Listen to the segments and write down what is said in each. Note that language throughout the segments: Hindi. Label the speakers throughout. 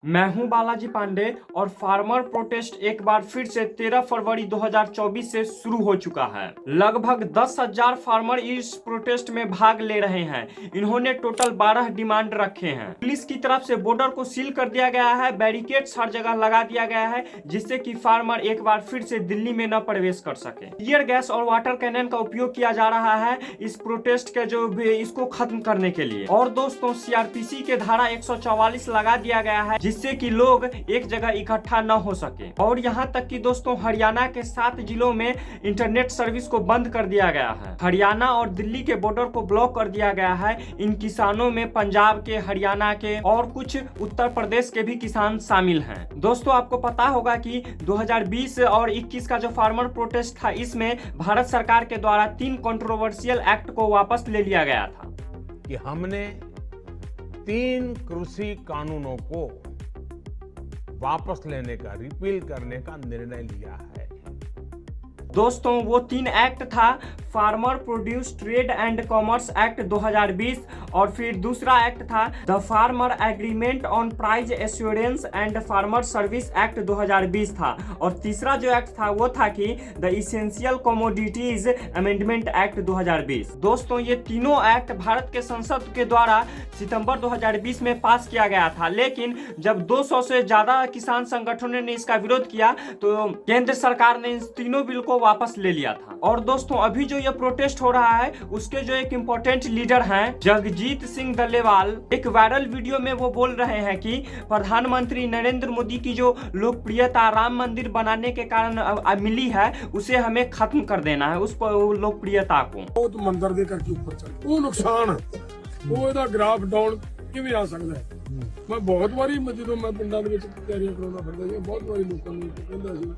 Speaker 1: मैं हूं बालाजी पांडे और फार्मर प्रोटेस्ट एक बार फिर से 13 फरवरी 2024 से शुरू हो चुका है। लगभग 10,000 फार्मर इस प्रोटेस्ट में भाग ले रहे हैं। इन्होंने टोटल 12 डिमांड रखे हैं। पुलिस की तरफ से बॉर्डर को सील कर दिया गया है, बैरिकेड्स हर जगह लगा दिया गया है, जिससे कि फार्मर एक बार फिर से दिल्ली में न प्रवेश कर सके। टीयर गैस और वाटर कैनन का उपयोग किया जा रहा है इस प्रोटेस्ट के इसको खत्म करने के लिए। और दोस्तों, सीआरपीसी के धारा 144 लगा दिया गया है, जिससे कि लोग एक जगह इकट्ठा न हो सके। और यहाँ तक कि दोस्तों, हरियाणा के 7 जिलों में इंटरनेट सर्विस को बंद कर दिया गया है। हरियाणा और दिल्ली के बॉर्डर को ब्लॉक कर दिया गया है। इन किसानों में पंजाब के, हरियाणा के और कुछ उत्तर प्रदेश के भी किसान शामिल हैं। दोस्तों, आपको पता होगा कि 2020 और 21 का जो फार्मर प्रोटेस्ट था, इसमें भारत सरकार के द्वारा 3 कंट्रोवर्शियल एक्ट को वापस ले लिया गया था।
Speaker 2: कि हमने 3 कृषि कानूनों को वापस लेने का, रिपील करने का निर्णय लिया है।
Speaker 1: दोस्तों, वो 3 एक्ट था farmer produce trade and commerce act 2020, और फिर दूसरा एक्ट था the farmer agreement on price assurance and farmer service act 2020 था, और तीसरा जो एक्ट था वो था कि the essential commodities amendment act 2020। दोस्तों, ये तीनों एक्ट भारत के संसद के द्वारा सितंबर 2020 में पास किया गया था, लेकिन जब 200 से ज्यादा किसान संगठनों ने इसका विरोध किया तो केंद्र सरकार ने इन तीनों बिल को वापस ले लिया था। और दोस्तों, अभी जो ये प्रोटेस्ट हो रहा है, उसके जो एक इम्पोर्टेंट लीडर हैं जगजीत सिंह डल्लेवाल, एक वायरल वीडियो में वो बोल रहे हैं कि प्रधानमंत्री नरेंद्र मोदी की जो लोकप्रियता राम मंदिर बनाने के कारण मिली है, उसे हमें खत्म कर देना है, उस लोकप्रियता को।
Speaker 3: बहुत मंदिर दे करके ऊपर चल वो नुकसान वो ਇਹਦਾ ਗ੍ਰਾਫ ਡਾਊਨ ਕਿਵੇਂ ਆ ਸਕਦਾ ਹੈ। ਮੈਂ ਬਹੁਤ ਵਾਰੀ ਜਦੋਂ ਮੈਂ ਪਿੰਡਾਂ ਦੇ ਵਿੱਚ ਤਿਆਰੀਆਂ ਕਰਾਉਂਦਾ ਫਿਰਦਾ ਸੀ, ਬਹੁਤ ਵਾਰੀ ਲੋਕਾਂ ਨੂੰ ਕਹਿੰਦਾ ਸੀ।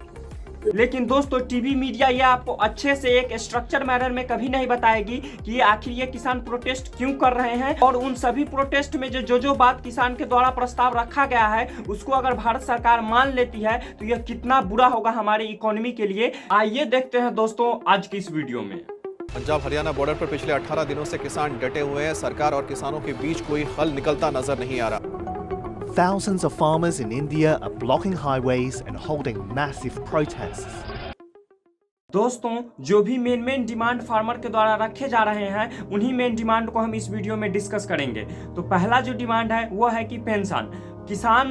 Speaker 1: लेकिन दोस्तों, टीवी मीडिया ये आपको अच्छे से एक स्ट्रक्चर मैनर में कभी नहीं बताएगी कि आखिर ये किसान प्रोटेस्ट क्यों कर रहे हैं, और उन सभी प्रोटेस्ट में जो बात किसान के द्वारा प्रस्ताव रखा गया है, उसको अगर भारत सरकार मान लेती है तो यह कितना बुरा होगा हमारी इकोनॉमी के लिए। आइए देखते हैं दोस्तों आज की इस वीडियो में।
Speaker 4: पंजाब हरियाणा बॉर्डर पर पिछले 18 दिनों से किसान डटे हुए हैं। सरकार और किसानों के बीच कोई हल निकलता नजर नहीं आ रहा।
Speaker 5: Thousands of farmers in India are blocking highways and holding massive protests.
Speaker 1: दोस्तों, जो भी मेन डिमांड फार्मर के द्वारा रखे जा रहे हैं, उन्हीं मेन डिमांड को हम इस वीडियो में डिस्कस करेंगे। तो पहला जो डिमांड है वो है कि पेंशन। किसान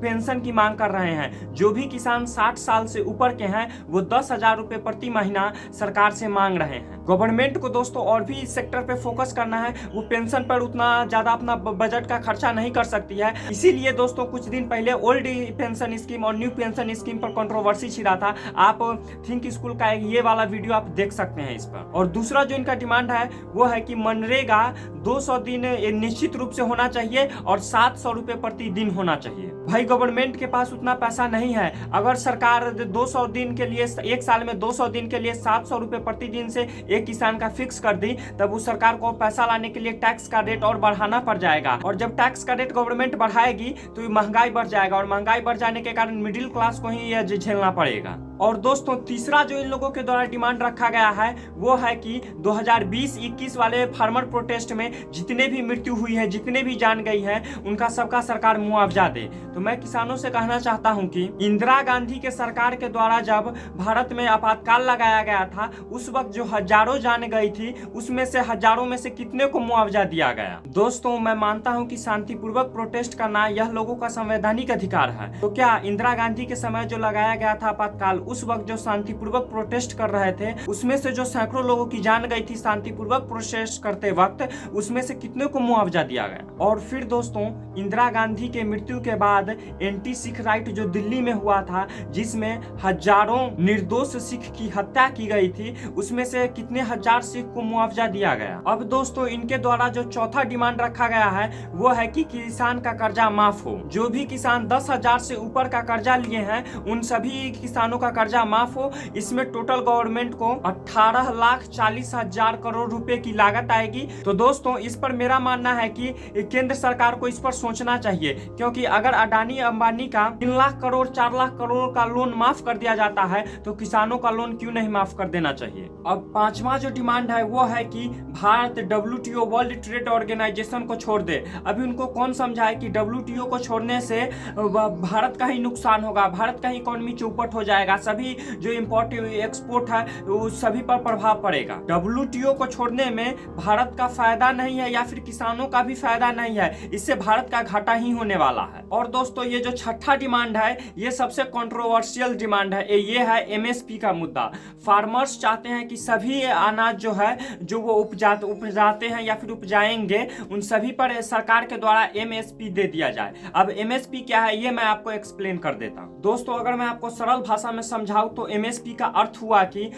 Speaker 1: पेंशन की मांग कर रहे हैं। जो भी किसान 60 साल से ऊपर के हैं, वो 10,000 रुपए प्रति महीना सरकार से मांग रहे हैं। गवर्नमेंट को दोस्तों और भी इस सेक्टर पे फोकस करना है। वो पेंशन पर उतना ज्यादा अपना बजट का खर्चा नहीं कर सकती है। इसीलिए दोस्तों, कुछ दिन पहले ओल्ड पेंशन स्कीम और न्यू पेंशन स्कीम पर कंट्रोवर्सी छिड़ा था। आप थिंक स्कूल का ये वाला वीडियो आप देख सकते हैं इस पर। और दूसरा जो इनका डिमांड है वो है कि मनरेगा 200 दिन निश्चित रूप से होना चाहिए और 700 रुपए प्रति दिन होना चाहिए। भाई, गवर्नमेंट के पास उतना पैसा नहीं है। अगर सरकार 200 दिन के लिए, एक साल में 200 दिन के लिए 700 रुपए प्रति दिन से एक किसान का फिक्स कर दी, तब उस सरकार को पैसा लाने के लिए टैक्स का रेट और बढ़ाना पड़ जाएगा। और जब टैक्स का रेट गवर्नमेंट बढ़ाएगी तो महंगाई बढ़ जाएगा, और महंगाई बढ़ जाने के कारण मिडिल क्लास को ही यह झेलना पड़ेगा। और दोस्तों, तीसरा जो इन लोगों के द्वारा डिमांड रखा गया है वो है कि 2020-21 वाले फार्मर प्रोटेस्ट में जितने भी मृत्यु हुई है, जितने भी जान गई है, उनका सबका सरकार मुआवजा दे। तो मैं किसानों से कहना चाहता हूं कि इंदिरा गांधी के सरकार के द्वारा जब भारत में आपातकाल लगाया गया था, उस वक्त जो हजारों जान गई थी, उसमें से हजारों में से कितने को मुआवजा दिया गया। दोस्तों, मैं मानता हूं कि शांतिपूर्वक प्रोटेस्ट करना यह लोगों का संवैधानिक अधिकार है। तो क्या इंदिरा गांधी के समय जो लगाया गया था आपातकाल, उस वक्त जो शांतिपूर्वक प्रोटेस्ट कर रहे थे, उसमें से जो सैकड़ों लोगों की जान गई थी शांतिपूर्वक प्रोटेस्ट करते वक्त, उसमें से कितने को मुआवजा दिया गया। और फिर दोस्तों, इंदिरा गांधी के मृत्यु के बाद एंटी सिख राइट जो दिल्ली में हुआ था, जिसमें हजारों निर्दोष सिख की हत्या की गई थी, उसमें से कितने हजार सिख को मुआवजा दिया गया। अब दोस्तों, इनके द्वारा जो चौथा डिमांड रखा गया है वो है कि किसान का कर्जा माफ हो। जो भी किसान 10,000 से ऊपर का कर्जा लिए हैं, उन सभी किसानों का कर्जा माफ हो। इसमें टोटल गवर्नमेंट को 18,40,000 करोड़ रुपए की लागत आएगी। तो दोस्तों, इस पर मेरा मानना है कि केंद्र सरकार को इस पर सोचना चाहिए, क्योंकि अगर अडानी अंबानी का 3 लाख करोड़ 4 लाख करोड़ का लोन माफ कर दिया जाता है तो किसानों का लोन क्यों नहीं माफ कर देना चाहिए। अब पांचवा जो डिमांड है वो है कि Bharat WTO world trade organisation को छोड़ दे। अभी उनको कौन समझाए कि WTO को छोड़ने से भारत का ही नुकसान होगा, भारत का ही इकोनॉमी चौपट हो जाएगा, सभी जो इम्पोर्ट एक्सपोर्ट है उस सभी पर प्रभाव पड़ेगा। WTO को छोड़ने में भारत का फायदा नहीं है या फिर किसानों का भी फायदा नहीं है, इससे भारत का घाटा ही होने वाला है। और दोस्तों ये जो छठा डिमांड है ये सबसे कंट्रोवर्शियल डिमांड है, ये है MSP का मुद्दा। फार्मर्स चाहते हैं कि सभी अनाज जो है जो वो उपजाते हैं या फिर उपजाएंगे उन सभी पर सरकार के द्वारा MSP दे दिया जाए। अब MSP क्या है ये मैं आपको एक्सप्लेन कर देता हूँ। दोस्तों अगर मैं आपको सरल भाषा में समझाऊं तो MSP का अर्थ हुआ कि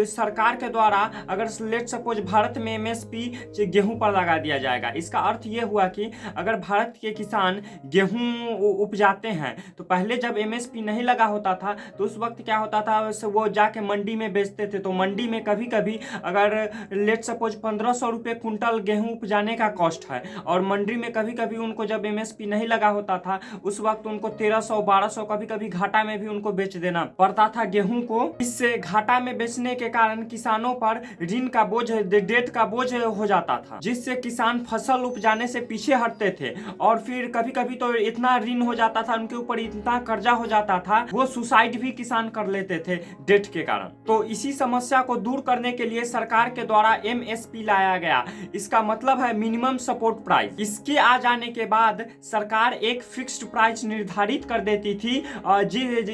Speaker 1: सरकार के द्वारा अगर लेट सपोज भारत में MSP गेहूं पर लगा दिया जाएगा। इसका अर्थ ये हुआ कि अगर भारत के किसान गेहूं उपजाते हैं तो पहले जब MSP नहीं लगा होता था तो उस वक्त क्या होता था वो जाके मंडी में बेचते थे। तो मंडी में कभी कभी अगर लेट सपोज 1500 रुपये कुंटल गेहूं उपजाने का कॉस्ट है और मंडी में कभी कभी उनको जब MSP नहीं लगा होता था उस वक्त उनको 1300 1200 कभी कभी घाटा में भी उनको बेच देना पड़ता था गेहूं को। इससे घाटा में बेचने के कारण किसानों पर ऋण का बोझ डेट का बोझ हो जाता था, जिससे किसान फसल उपजाने से पीछे हटते थे और फिर कभी कभी तो इतना ऋण हो जाता था, उनके ऊपर इतना कर्जा हो जाता था वो सुसाइड भी किसान कर लेते थे डेट के कारण। तो इसी समस्या को दूर करने के लिए सरकार के द्वारा MSP लाया गया। इसका मतलब है मिनिमम सपोर्ट प्राइस। इसके आ जाने के बाद सरकार एक फिक्स्ड प्राइस निर्धारित कर देती थी,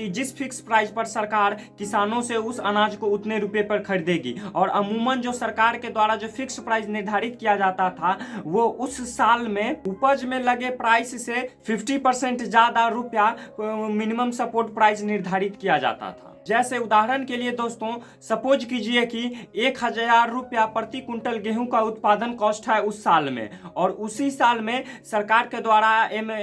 Speaker 1: जिस फिक्स प्राइस पर सरकार किसानों से उस अनाज को उतने रुपए पर खरीदेगी। और अमूमन जो सरकार के द्वारा जो फिक्स प्राइस निर्धारित किया जाता था वो उस साल में उपज में लगे प्राइस से 50% ज्यादा रुपया मिनिमम सपोर्ट प्राइस निर्धारित किया जाता था। जैसे उदाहरण के लिए दोस्तों सपोज कीजिए कि 1000 रुपया प्रति कुंटल गेहूं का उत्पादन कॉस्ट है उस साल में और उसी साल में सरकार के द्वारा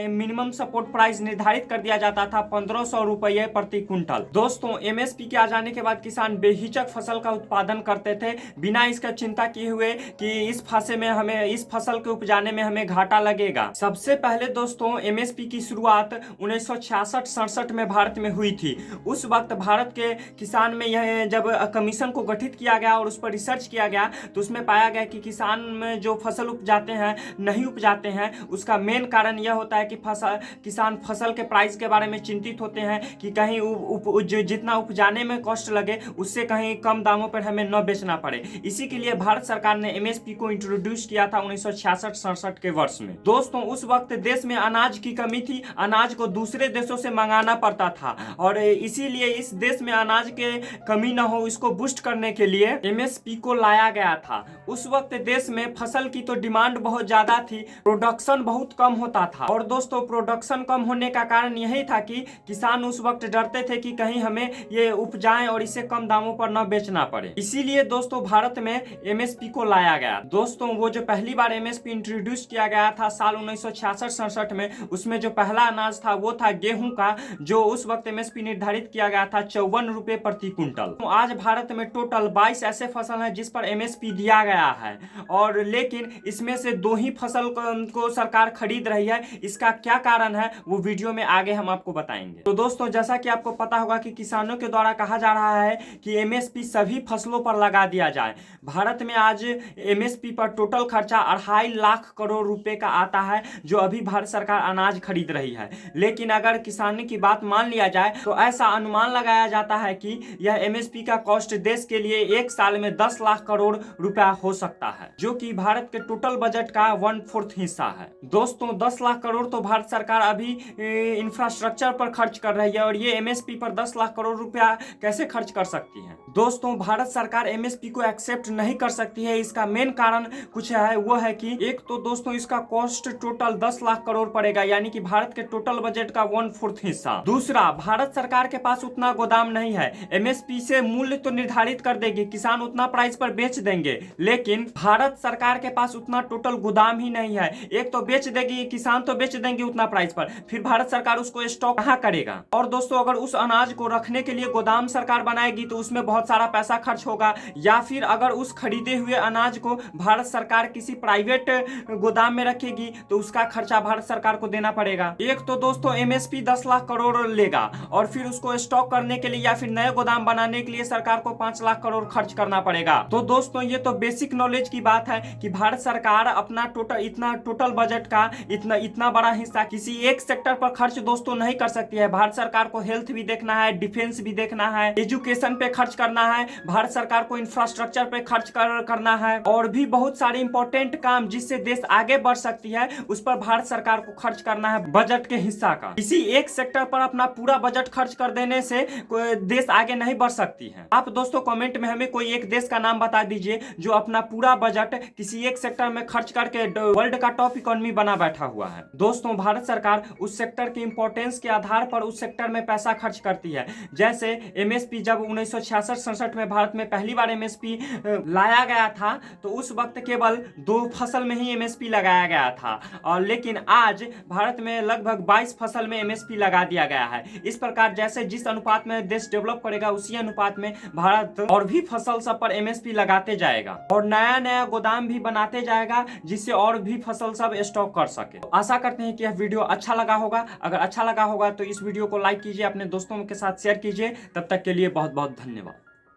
Speaker 1: मिनिमम सपोर्ट प्राइस निर्धारित कर दिया जाता था 1500 रुपये प्रति कुंटल। दोस्तों MSP के आ जाने के बाद किसान बेहिचक फसल का उत्पादन करते थे बिना इसका चिंता किए हुए कि इस फसल के उपजाने में हमें घाटा लगेगा। सबसे पहले दोस्तों MSP की शुरुआत 1966-67 में भारत में हुई थी। उस वक्त भारत के किसान में यह जब कमीशन को गठित किया गया और उस पर रिसर्च किया गया तो उसमें पाया गया कि किसान में जो फसल उपजाते हैं नहीं उपजाते हैं उसका मेन कारण यह होता है कि किसान फसल के प्राइस के बारे में चिंतित होते हैं कि कहीं जितना उपजाने में कॉस्ट लगे उससे कहीं कम दामों पर हमें न बेचना पड़े। इसी के लिए भारत सरकार ने MSP को इंट्रोड्यूस किया था 1966-67 के वर्ष में। दोस्तों उस वक्त देश में अनाज की कमी थी, अनाज को दूसरे देशों से मंगाना पड़ता था और इसीलिए इस देश में अनाज के कमी न हो इसको बूस्ट करने के लिए MSP को लाया गया था। उस वक्त देश में फसल की तो डिमांड बहुत ज्यादा थी, प्रोडक्शन बहुत कम होता था और दोस्तों प्रोडक्शन कम होने का कारण यही था कि किसान उस वक्त डरते थे कि कहीं हमें ये उपजाएं और इसे कम दामों पर न बेचना पड़े। इसीलिए दोस्तों भारत में MSP को लाया गया। दोस्तों वो जो पहली बार MSP इंट्रोड्यूस किया गया था साल 1966-67 में, उसमें जो पहला अनाज था वो था गेहूं का, जो उस वक्त MSP निर्धारित किया गया था 54 रुपए प्रति कुंटल। तो आज भारत में टोटल 22 ऐसे फसल हैं जिस पर MSP दिया गया है और लेकिन इसमें से 2 ही फसल को सरकार खरीद रही है। इसका क्या कारण है वो वीडियो में आगे हम आपको बताएंगे। तो दोस्तों जैसा कि आपको पता होगा कि किसानों के द्वारा कहा जा रहा है कि MSP सभी फसलों पर लगा दिया जाए। भारत में आज MSP पर टोटल खर्चा 2.5 लाख करोड़ रुपए का आता है जो अभी भारत सरकार अनाज खरीद रही है। लेकिन अगर किसानी की बात मान लिया जाए तो ऐसा अनुमान लगाया जाता है कि यह MSP का कॉस्ट देश के लिए एक साल में 10 लाख करोड़ रुपया हो सकता है, जो कि भारत के टोटल बजट का 1/4 हिस्सा है। दोस्तों 10 लाख करोड़ तो भारत सरकार अभी इंफ्रास्ट्रक्चर पर खर्च कर रही है और ये MSP पर 10 लाख करोड़ रुपया कैसे खर्च कर सकती है। दोस्तों भारत सरकार MSP को एक्सेप्ट नहीं कर सकती है। इसका मेन कारण कुछ है, वो है कि एक तो दोस्तों इसका कॉस्ट टोटल 10 लाख करोड़ पड़ेगा, यानी कि भारत के टोटल बजट का 1/4 हिस्सा। दूसरा, भारत सरकार के पास उतना गोदाम काम नहीं है। एमएसपी से मूल्य तो निर्धारित कर देगी, किसान उतना प्राइस पर बेच देंगे, लेकिन भारत सरकार के पास उतना टोटल गोदाम ही नहीं है। एक तो बेच देगी, किसान तो बेच देंगे उतना प्राइस पर, फिर भारत सरकार उसको स्टॉक कहां करेगा। और दोस्तों अगर उस अनाज को रखने के लिए गोदाम सरकार बनाएगी तो उसमें बहुत सारा पैसा खर्च होगा, या फिर अगर उस खरीदे हुए अनाज को भारत सरकार किसी प्राइवेट गोदाम में रखेगी तो उसका खर्चा भारत सरकार को देना पड़ेगा। एक तो दोस्तों एमएसपी 10 लाख करोड़ लेगा और फिर उसको स्टॉक करने के लिए या फिर नए गोदाम बनाने के लिए सरकार को 5 लाख करोड़ खर्च करना पड़ेगा। तो दोस्तों ये तो बेसिक नॉलेज की बात है कि भारत सरकार अपना टोटल बजट का इतना बड़ा हिस्सा किसी एक सेक्टर पर खर्च दोस्तों नहीं कर सकती है। भारत सरकार को हेल्थ भी देखना है, डिफेंस भी देखना है, एजुकेशन पे खर्च करना है, भारत सरकार को इंफ्रास्ट्रक्चर पे खर्च करना है, और भी बहुत सारे इंपॉर्टेंट काम जिससे देश आगे बढ़ सकती है उस पर भारत सरकार को खर्च करना है बजट के हिस्सा का। किसी एक सेक्टर पर अपना पूरा बजट खर्च कर देने से देश आगे नहीं बढ़ सकती है। आप दोस्तों कमेंट में हमें कोई एक देश का नाम बता दीजिए जो अपना पूरा बजट किसी एक सेक्टर में खर्च करके वर्ल्ड का टॉप इकोनॉमी बना बैठा हुआ है। दोस्तों भारत सरकार उस सेक्टर की इंपॉर्टेंस के आधार पर उस सेक्टर में पैसा खर्च करती है। जैसे एमएसपी जब 1966-67 में भारत में पहली बार एमएसपी लाया गया था तो उस वक्त केवल 2 फसल में ही एमएसपी लगाया गया था, और लेकिन आज भारत में लगभग 22 फसल में एमएसपी लगा दिया गया है। इस प्रकार जैसे जिस अनुपात में देश डेवलप करेगा उसी अनुपात में भारत और भी फसल सब पर एमएसपी लगाते जाएगा और नया नया गोदाम भी बनाते जाएगा जिससे और भी फसल सब स्टॉक कर सके। तो आशा करते हैं कि यह वीडियो अच्छा लगा होगा। अगर अच्छा लगा होगा तो इस वीडियो को लाइक कीजिए, अपने दोस्तों के साथ शेयर कीजिए। तब तक के लिए बहुत बहुत धन्यवाद।